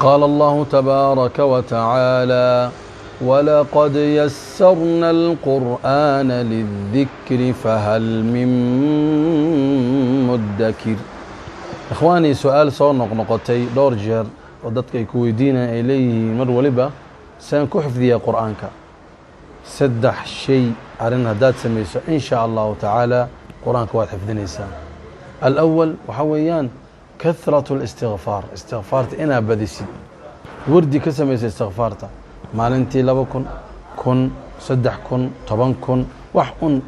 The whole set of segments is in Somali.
قال الله تبارك وتعالى ولقد يسرنا القرآن للذكر فهل من مدكر. إخواني سؤال صار نقطتي دور جير ودتك يكويدينا إليه مر ولبا سنكو حفظي قرآنك سدح شيء أرنها دات سميسو إن شاء الله تعالى قرآنك واحد حفظنيسا. الأول وحويان كثرة الاستغفار استغفارت إنا بديسي وردي كسميس استغفارته maalintii 2 kun 3 kun 10 kun wax un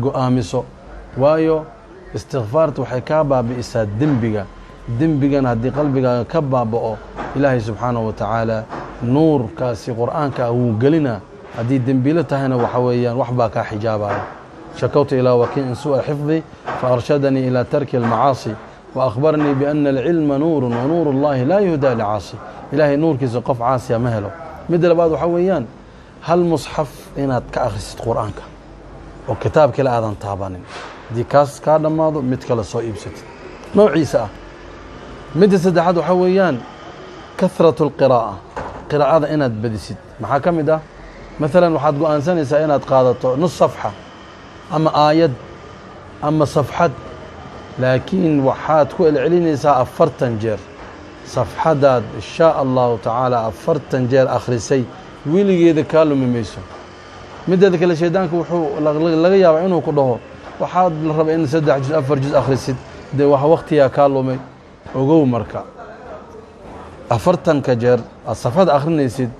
go'aamiso waayo istighfaartu waxay ka baabi'isaa dembigan haddii qalbigaaga ka baaba'o ilaahay subxaanahu wa tacaala nuurkaasi qur'aanka uu gelina haddii dembilo tahayna waxa weeyaan wax baa kaa xijaabaya. shakawtu ilaa wakiin su'a xifdi fa arshadanii ilaa tarki almacaasi wa akhbaranii bianna alcilma nuurun wa nuuru llahi laa yuhdaa licaasi. ilaahay nuurkiisa qof caasiya ma helo. mid labaad waxa weeyaan hal musxaf inaad ka akhrisid quraanka oo kitaab kale aadan taabanin di kaas ka dhamaado mid kale soo iibsatid noociisa ah. mid saddexaad waxa weeyaan kathratu qiraa'ada inaad badisid maxaa kamid ah مثلا waxaad go'aansanaysaa inaad qaadato nus safxa ama aayad ama safxad laakiin waxaad ku celcelinaysaa 40 jeer صفحداد إن شاء الله تعالى أفرتن جير أخرسي ويلي جيدا كالو مميسو مدى ذلك الشيطان كوحو لغا يابع إنه كله وحاد الرب إن سدح جزء أفر جزء أخرسي دي وحا وقتي يا كالو مي وقو مركا أفرتن كجير الصفحات أخرين يسيد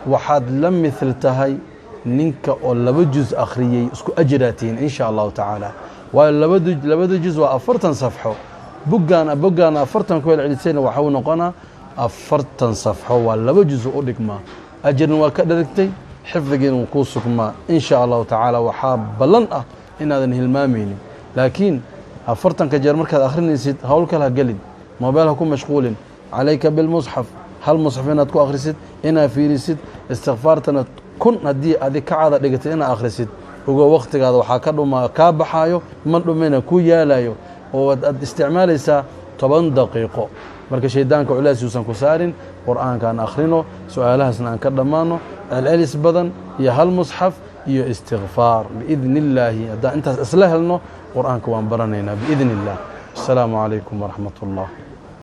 وحاد لم مثل تهي نينكا أو لبجز أخريي اسكو أجراتين إن شاء الله تعالى ولبدو جزء أفرتن صفحو بقانا أفرتن كويل عدسين وحاول نقنا أفرتن صفحة ولا بجزء أولك ما أجر وكدركتي حفظين وقوسك ما إن شاء الله تعالى وحاب بلنقة إن هذا الهلمامين لكن أفرتن كجر مركز آخرين يسيد هقولك لها قليل موبايلها كون مشغول عليك بالمصحف هل مصحفين تكون آخر سيد إنا في رسيد استغفارتنا كن هذه كعادة لقيت إنا آخر سيد وقو وقتك هذا وحاكروا ما كابحايو من منه كويا لايو واستعماليسا 10 دقيقة marka shaydaanka culays uusan ku saarin quraanka aan akhrino su'aalahaasna aan ka dhamaano al-alis badan iyo hal mushaf iyo istighfar biidnillah hada intaas isla helno quraanka waan baranaynaa biidnillah. Assalamu alaykum wa rahmatullah.